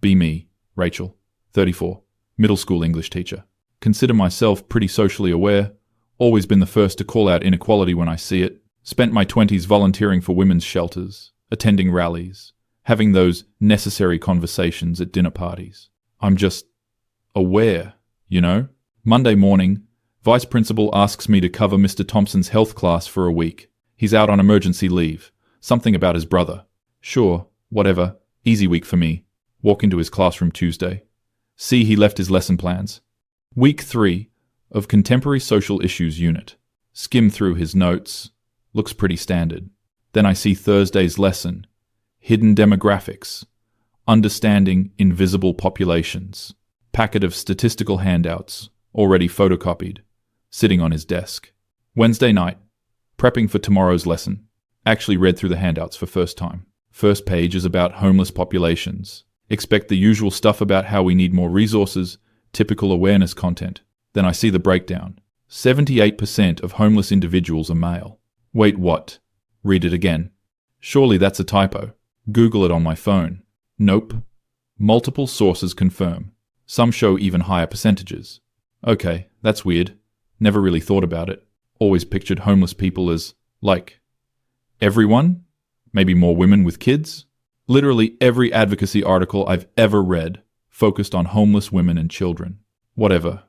Be me, Rachel, 34, middle school English teacher. Consider myself pretty socially aware, always been the first to call out inequality when I see it, spent my 20s volunteering for women's shelters, attending rallies, having those necessary conversations at dinner parties. I'm just aware, you know? Monday morning, Vice Principal asks me to cover Mr. Thompson's health class for a week. He's out on emergency leave. Something about his brother. Sure, whatever. Easy week for me. Walk into his classroom Tuesday. See, he left his lesson plans. Week 3 of Contemporary Social Issues Unit. Skim through his notes. Looks pretty standard. Then I see Thursday's lesson. Hidden Demographics. Understanding Invisible Populations. Packet of statistical handouts, already photocopied, sitting on his desk. Wednesday night. Prepping for tomorrow's lesson. Actually read through the handouts for first time. First page is about homeless populations. Expect the usual stuff about how we need more resources, typical awareness content. Then I see the breakdown. 78% of homeless individuals are male. Wait, what? Read it again. Surely that's a typo. Google it on my phone. Nope. Multiple sources confirm. Some show even higher percentages. Okay, that's weird. Never really thought about it. Always pictured homeless people as, like, everyone? Maybe more women with kids? Literally every advocacy article I've ever read focused on homeless women and children. Whatever.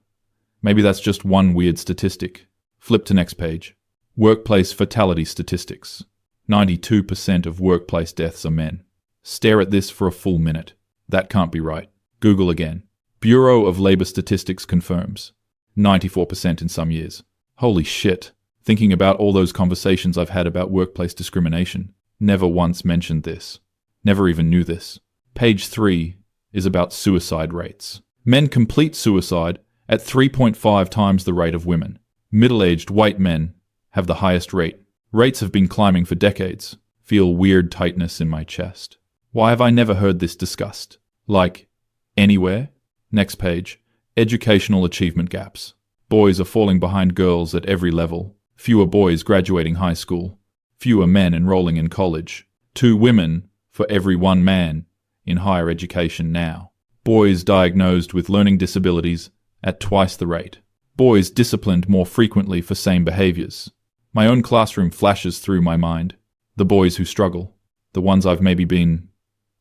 Maybe that's just one weird statistic. Flip to next page. Workplace fatality statistics. 92% of workplace deaths are men. Stare at this for a full minute. That can't be right. Google again. Bureau of Labor Statistics confirms. 94% in some years. Holy shit. Thinking about all those conversations I've had about workplace discrimination. Never once mentioned this. Never even knew this. Page 3 is about suicide rates. Men complete suicide at 3.5 times the rate of women. Middle-aged white men have the highest rate. Rates have been climbing for decades. Feel weird tightness in my chest. Why have I never heard this discussed? Like, anywhere? Next page. Educational achievement gaps. Boys are falling behind girls at every level. Fewer boys graduating high school. Fewer men enrolling in college. 2 women for every 1 man in higher education now. Boys diagnosed with learning disabilities at twice the rate. Boys disciplined more frequently for same behaviors. My own classroom flashes through my mind. The boys who struggle. The ones I've maybe been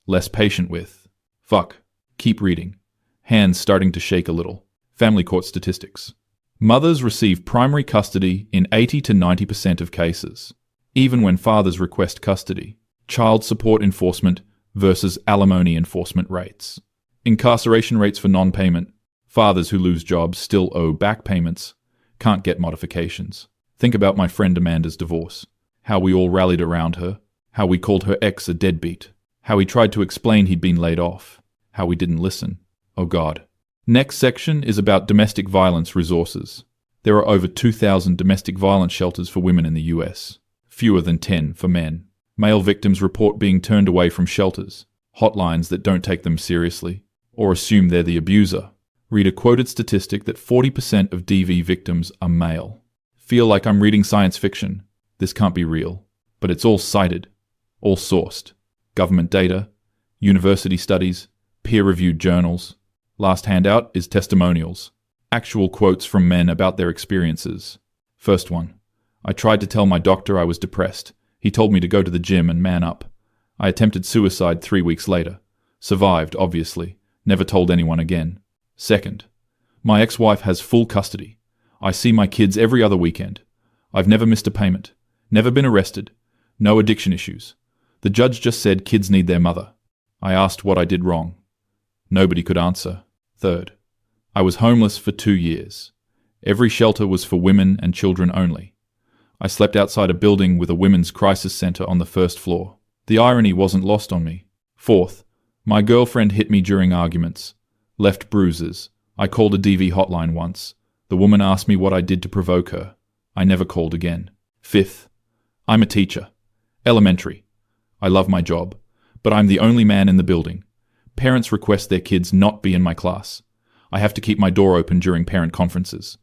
less patient with. Fuck. Keep reading. Hands starting to shake a little. Family court statistics. Mothers receive primary custody in 80 to 90% of cases, even when fathers request custody. Child support enforcement versus alimony enforcement rates. Incarceration rates for non-payment. Fathers who lose jobs still owe back payments, can't get modifications. Think about my friend Amanda's divorce. How we all rallied around her. How we called her ex a deadbeat. How he tried to explain he'd been laid off. How we didn't listen. Oh God. Next section is about domestic violence resources. There are over 2,000 domestic violence shelters for women in the US. Fewer than 10 for men. Male victims report being turned away from shelters. Hotlines that don't take them seriously. Or assume they're the abuser. Read a quoted statistic that 40% of DV victims are male. Feel like I'm reading science fiction. This can't be real. But it's all cited. All sourced. Government data. University studies. Peer-reviewed journals. Last handout is testimonials. Actual quotes from men about their experiences. First one. I tried to tell my doctor I was depressed. He told me to go to the gym and man up. I attempted suicide 3 weeks later. Survived, obviously. Never told anyone again. Second. My ex-wife has full custody. I see my kids every other weekend. I've never missed a payment. Never been arrested. No addiction issues. The judge just said kids need their mother. I asked what I did wrong. Nobody could answer. Third. I was homeless for 2 years. Every shelter was for women and children only. I slept outside a building with a women's crisis center on the first floor. The irony wasn't lost on me. Fourth. My girlfriend hit me during arguments. Left bruises. I called a DV hotline once. The woman asked me what I did to provoke her. I never called again. Fifth. I'm a teacher. Elementary. I love my job. But I'm the only man in the building. Parents request their kids not be in my class. I have to keep my door open during parent conferences.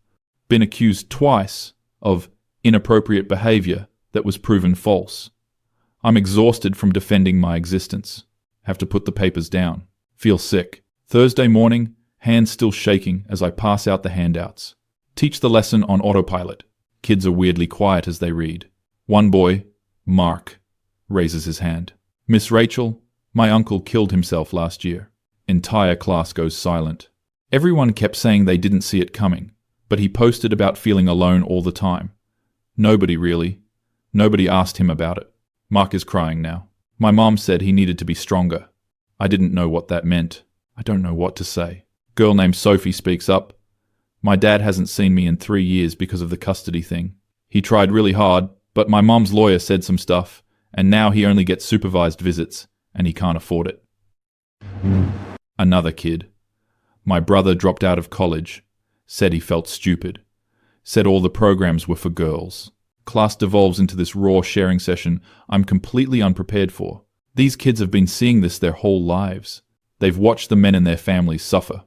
Been accused twice of inappropriate behavior that was proven false. I'm exhausted from defending my existence. Have to put the papers down. Feel sick. Thursday morning, hands still shaking as I pass out the handouts. Teach the lesson on autopilot. Kids are weirdly quiet as they read. One boy, Mark, raises his hand. Miss Rachel, my uncle killed himself last year. Entire class goes silent. Everyone kept saying they didn't see it coming, but he posted about feeling alone all the time. Nobody asked him about it. Mark is crying now. My mom said he needed to be stronger. I didn't know what that meant. I don't know what to say. Girl named Sophie speaks up. My dad hasn't seen me in 3 years because of the custody thing. He tried really hard, but my mom's lawyer said some stuff, and now he only gets supervised visits, and he can't afford it. Another kid. My brother dropped out of college. Said he felt stupid. Said all the programs were for girls. Class devolves into this raw sharing session I'm completely unprepared for. These kids have been seeing this their whole lives. They've watched the men in their families suffer,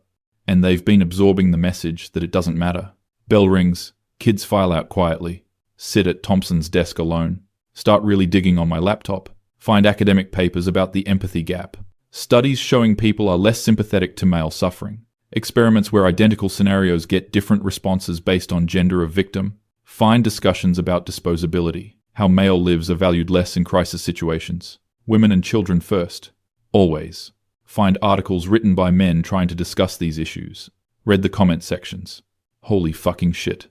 and they've been absorbing the message that it doesn't matter. Bell rings. Kids file out quietly. Sit at Thompson's desk alone. Start really digging on my laptop. Find academic papers about the empathy gap. Studies showing people are less sympathetic to male suffering. Experiments where identical scenarios get different responses based on gender of victim. Find discussions about disposability. How male lives are valued less in crisis situations. Women and children first. Always. Find articles written by men trying to discuss these issues. Read the comment sections. Holy fucking shit.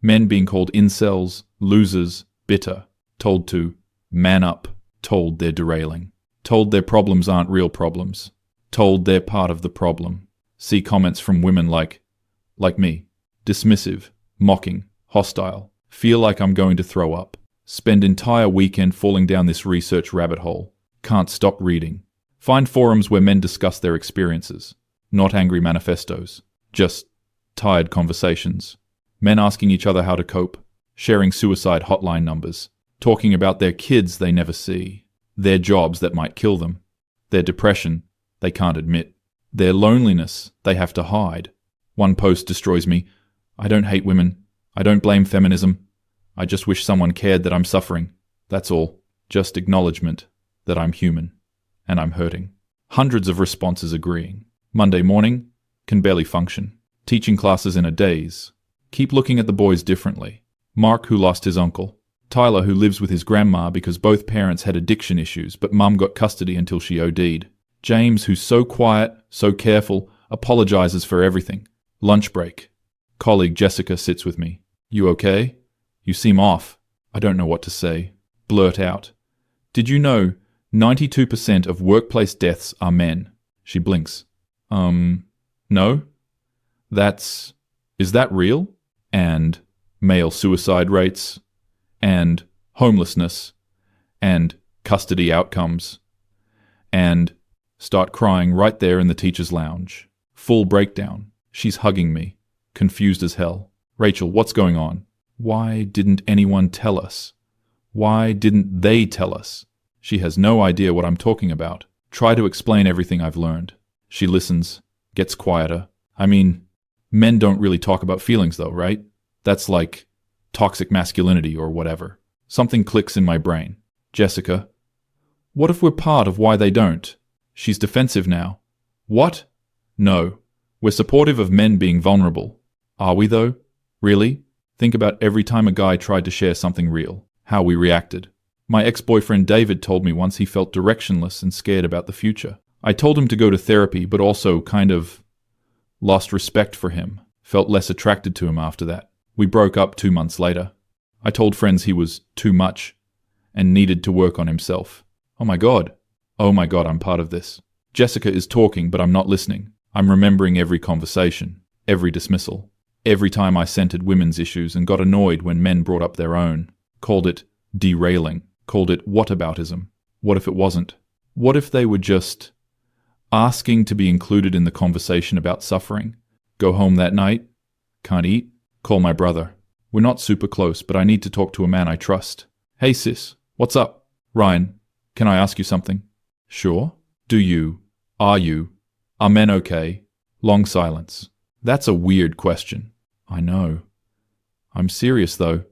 Men being called incels, losers, bitter. Told to man up. Told they're derailing. Told their problems aren't real problems. Told they're part of the problem. See comments from women like me. Dismissive, mocking, hostile. Feel like I'm going to throw up. Spend entire weekend falling down this research rabbit hole. Can't stop reading. Find forums where men discuss their experiences. Not angry manifestos. Just tired conversations. Men asking each other how to cope. Sharing suicide hotline numbers. Talking about their kids they never see. Their jobs that might kill them. Their depression they can't admit. Their loneliness they have to hide. One post destroys me. I don't hate women. I don't blame feminism. I just wish someone cared that I'm suffering. That's all. Just acknowledgement that I'm human. And I'm hurting. Hundreds of responses agreeing. Monday morning, can barely function. Teaching classes in a daze. Keep looking at the boys differently. Mark, who lost his uncle. Tyler, who lives with his grandma because both parents had addiction issues, but mum got custody until she OD'd. James, who's so quiet, so careful, apologizes for everything. Lunch break. Colleague Jessica sits with me. You okay? You seem off. I don't know what to say. Blurt out. Did you know 92% of workplace deaths are men? She blinks. No? Is that real? And male suicide rates, and homelessness, and custody outcomes, and start crying right there in the teacher's lounge. Full breakdown. She's hugging me, confused as hell. Rachel, what's going on? Why didn't anyone tell us? Why didn't they tell us? She has no idea what I'm talking about. Try to explain everything I've learned. She listens, gets quieter. I mean, men don't really talk about feelings though, right? That's like toxic masculinity or whatever. Something clicks in my brain. Jessica, what if we're part of why they don't? She's defensive now. What? No. We're supportive of men being vulnerable. Are we though? Really? Think about every time a guy tried to share something real. How we reacted. My ex-boyfriend David told me once he felt directionless and scared about the future. I told him to go to therapy, but also kind of lost respect for him. Felt less attracted to him after that. We broke up 2 months later. I told friends he was too much and needed to work on himself. Oh my God, I'm part of this. Jessica is talking, but I'm not listening. I'm remembering every conversation, every dismissal, every time I centered women's issues and got annoyed when men brought up their own. Called it derailing, called it whataboutism. What if it wasn't? What if they were just asking to be included in the conversation about suffering? Go home that night? Can't eat? Call my brother. We're not super close, but I need to talk to a man I trust. Hey sis, what's up? Ryan, can I ask you something? Sure. Are men okay? Long silence. That's a weird question. I know. I'm serious though.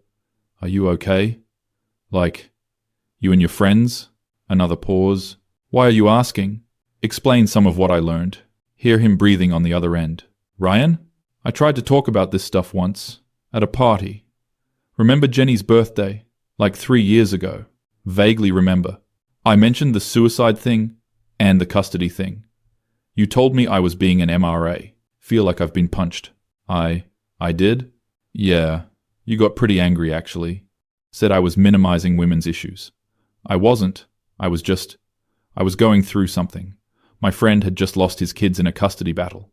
Are you okay? Like, you and your friends? Another pause. Why are you asking? Explain some of what I learned. Hear him breathing on the other end. Ryan? I tried to talk about this stuff once. At a party. Remember Jenny's birthday? Like 3 years ago. Vaguely remember. I mentioned the suicide thing and the custody thing. You told me I was being an MRA. Feel like I've been punched. I did? Yeah. You got pretty angry, actually. Said I was minimizing women's issues. I wasn't. I was going through something. My friend had just lost his kids in a custody battle.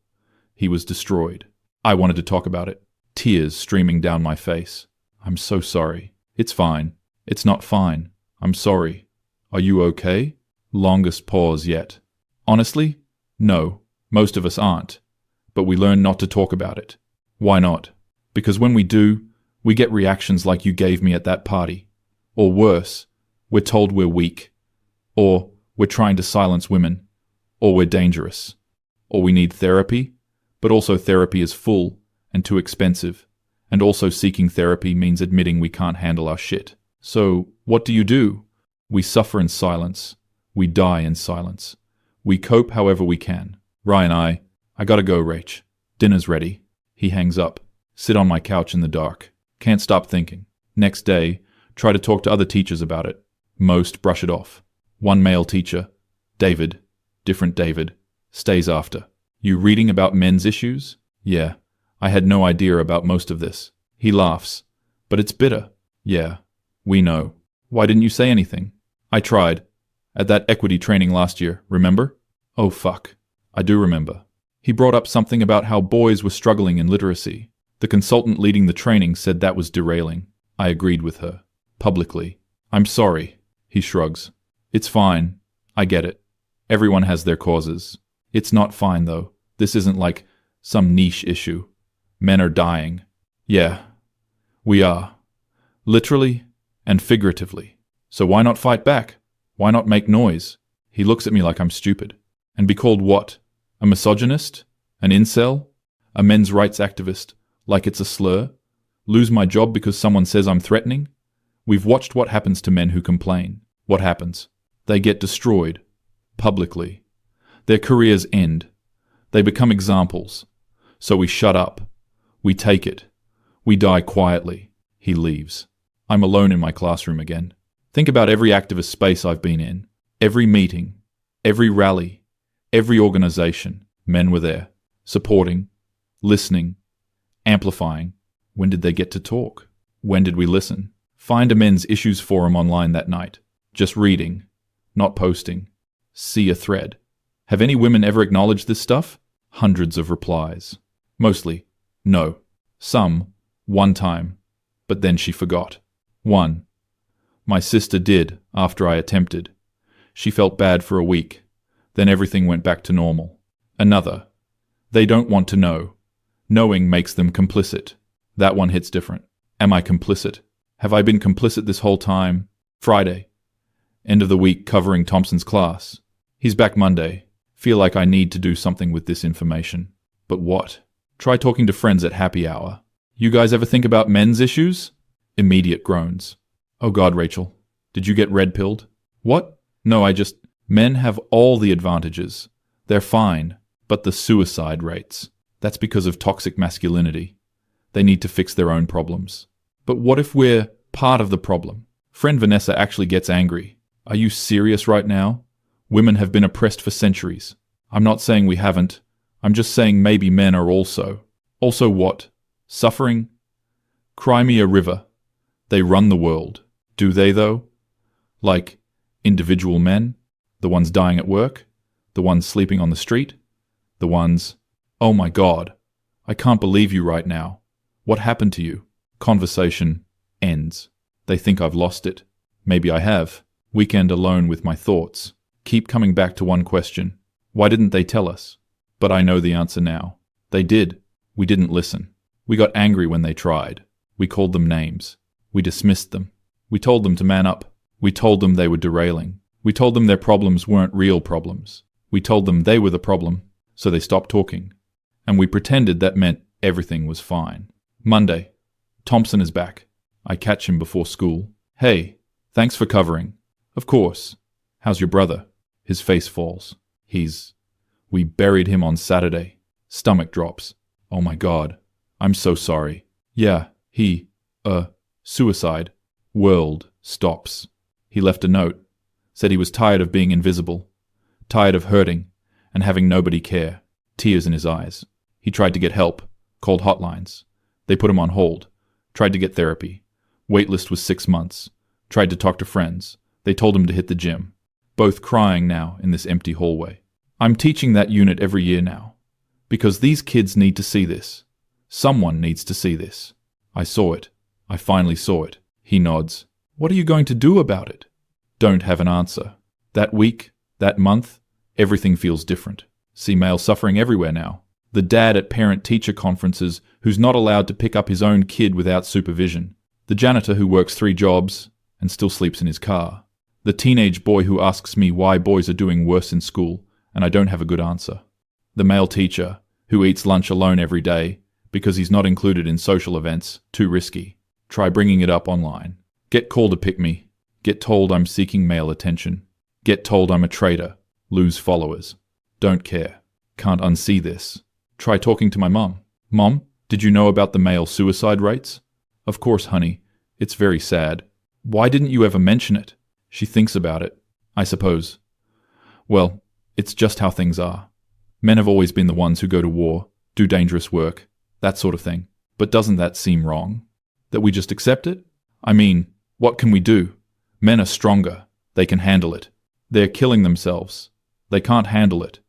He was destroyed. I wanted to talk about it. Tears streaming down my face. I'm so sorry. It's fine. It's not fine. I'm sorry. Are you okay? Longest pause yet. Honestly? No. Most of us aren't. But we learn not to talk about it. Why not? Because when we do, we get reactions like you gave me at that party. Or worse, we're told we're weak. Or we're trying to silence women. Or we're dangerous. Or we need therapy, but also therapy is full and too expensive. And also seeking therapy means admitting we can't handle our shit. So, what do? We suffer in silence. We die in silence. We cope however we can. Ryan, I gotta go, Rach. Dinner's ready. He hangs up. Sit on my couch in the dark. Can't stop thinking. Next day, try to talk to other teachers about it. Most brush it off. One male teacher, David, different David, stays after. You reading about men's issues? Yeah. I had no idea about most of this. He laughs. But it's bitter. Yeah. We know. Why didn't you say anything? I tried. At that equity training last year, remember? Oh fuck. I do remember. He brought up something about how boys were struggling in literacy. The consultant leading the training said that was derailing. I agreed with her. Publicly. I'm sorry. He shrugs. It's fine. I get it. Everyone has their causes. It's not fine though. This isn't like some niche issue. Men are dying. Yeah. We are. Literally and figuratively. So why not fight back? Why not make noise? He looks at me like I'm stupid. And be called what? A misogynist? An incel? A men's rights activist? Like it's a slur? Lose my job because someone says I'm threatening? We've watched what happens to men who complain. What happens? They get destroyed. Publicly. Their careers end. They become examples. So we shut up. We take it. We die quietly. He leaves. I'm alone in my classroom again. Think about every activist space I've been in. Every meeting. Every rally. Every organization. Men were there. Supporting. Listening. Amplifying. When did they get to talk? When did we listen? Find a men's issues forum online that night. Just reading. Not posting. See a thread. Have any women ever acknowledged this stuff? Hundreds of replies. Mostly, no. Some, one time. But then she forgot. One. My sister did, after I attempted. She felt bad for a week. Then everything went back to normal. Another. They don't want to know. Knowing makes them complicit. That one hits different. Am I complicit? Have I been complicit this whole time? Friday. End of the week covering Thompson's class. He's back Monday. Feel like I need to do something with this information. But what? Try talking to friends at happy hour. You guys ever think about men's issues? Immediate groans. Oh God, Rachel. Did you get red-pilled? What? No, Men have all the advantages. They're fine. But the suicide rates. That's because of toxic masculinity. They need to fix their own problems. But what if we're part of the problem? Friend Vanessa actually gets angry. Are you serious right now? Women have been oppressed for centuries. I'm not saying we haven't. I'm just saying maybe men are also. Also what? Suffering? Cry me a river. They run the world. Do they though? Like individual men? The ones dying at work? The ones sleeping on the street? The ones, oh my God, I can't believe you right now. What happened to you? Conversation ends. They think I've lost it. Maybe I have. Weekend alone with my thoughts. Keep coming back to one question. Why didn't they tell us? But I know the answer now. They did. We didn't listen. We got angry when they tried. We called them names. We dismissed them. We told them to man up. We told them they were derailing. We told them their problems weren't real problems. We told them they were the problem, so they stopped talking. And we pretended that meant everything was fine. Monday. Thompson is back. I catch him before school. Hey, thanks for covering. Of course. How's your brother? His face falls. We buried him on Saturday. Stomach drops. Oh my God. I'm so sorry. Yeah, suicide. World stops. He left a note. Said he was tired of being invisible. Tired of hurting and having nobody care. Tears in his eyes. He tried to get help. Called hotlines. They put him on hold. Tried to get therapy. Waitlist was 6 months. Tried to talk to friends. They told him to hit the gym. Both crying now in this empty hallway. I'm teaching that unit every year now. Because these kids need to see this. Someone needs to see this. I saw it. I finally saw it. He nods. What are you going to do about it? Don't have an answer. That week, that month, everything feels different. See male suffering everywhere now. The dad at parent-teacher conferences who's not allowed to pick up his own kid without supervision. The janitor who works 3 jobs and still sleeps in his car. The teenage boy who asks me why boys are doing worse in school and I don't have a good answer. The male teacher who eats lunch alone every day because he's not included in social events, too risky. Try bringing it up online. Get called to pick me. Get told I'm seeking male attention. Get told I'm a traitor. Lose followers. Don't care. Can't unsee this. Try talking to my mom. Mom, did you know about the male suicide rates? Of course, honey. It's very sad. Why didn't you ever mention it? She thinks about it, I suppose. Well, it's just how things are. Men have always been the ones who go to war, do dangerous work, that sort of thing. But doesn't that seem wrong? That we just accept it? I mean, what can we do? Men are stronger. They can handle it. They're killing themselves. They can't handle it.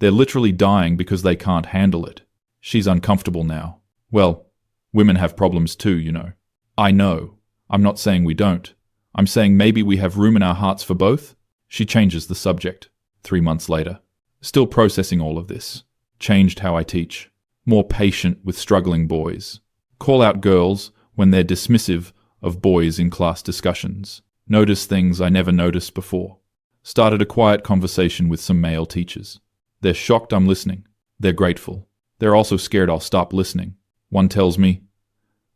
They're literally dying because they can't handle it. She's uncomfortable now. Well, women have problems too, you know. I know. I'm not saying we don't. I'm saying maybe we have room in our hearts for both. She changes the subject. 3 months later. Still processing all of this. Changed how I teach. More patient with struggling boys. Call out girls when they're dismissive of boys in class discussions. Notice things I never noticed before. Started a quiet conversation with some male teachers. They're shocked I'm listening. They're grateful. They're also scared I'll stop listening. One tells me,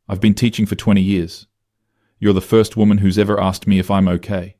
I've been teaching for 20 years. You're the first woman who's ever asked me if I'm okay.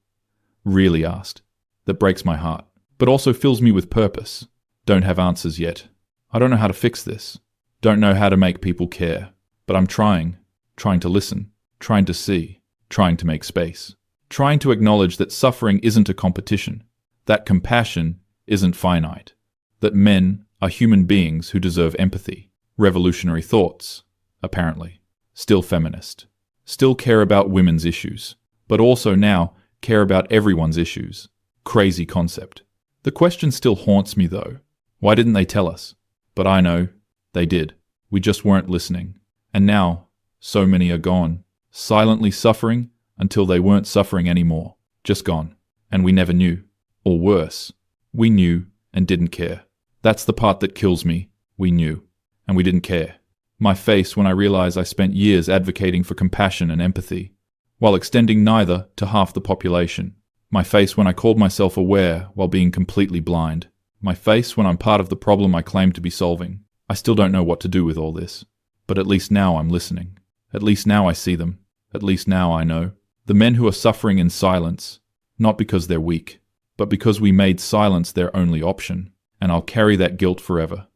Really asked. That breaks my heart, but also fills me with purpose. Don't have answers yet. I don't know how to fix this. Don't know how to make people care. But I'm trying to listen, trying to see, trying to make space. Trying to acknowledge that suffering isn't a competition, that compassion isn't finite, that men are human beings who deserve empathy. Revolutionary thoughts, apparently. Still feminist. Still care about women's issues, but also now care about everyone's issues. Crazy concept. The question still haunts me though. Why didn't they tell us? But I know, they did. We just weren't listening. And now, so many are gone, silently suffering until they weren't suffering anymore. Just gone. And we never knew. Or worse, we knew and didn't care. That's the part that kills me. We knew. And we didn't care. My face when I realize I spent years advocating for compassion and empathy, while extending neither to half the population. My face when I called myself aware while being completely blind. My face when I'm part of the problem I claim to be solving. I still don't know what to do with all this. But at least now I'm listening. At least now I see them. At least now I know. The men who are suffering in silence, not because they're weak, but because we made silence their only option. And I'll carry that guilt forever.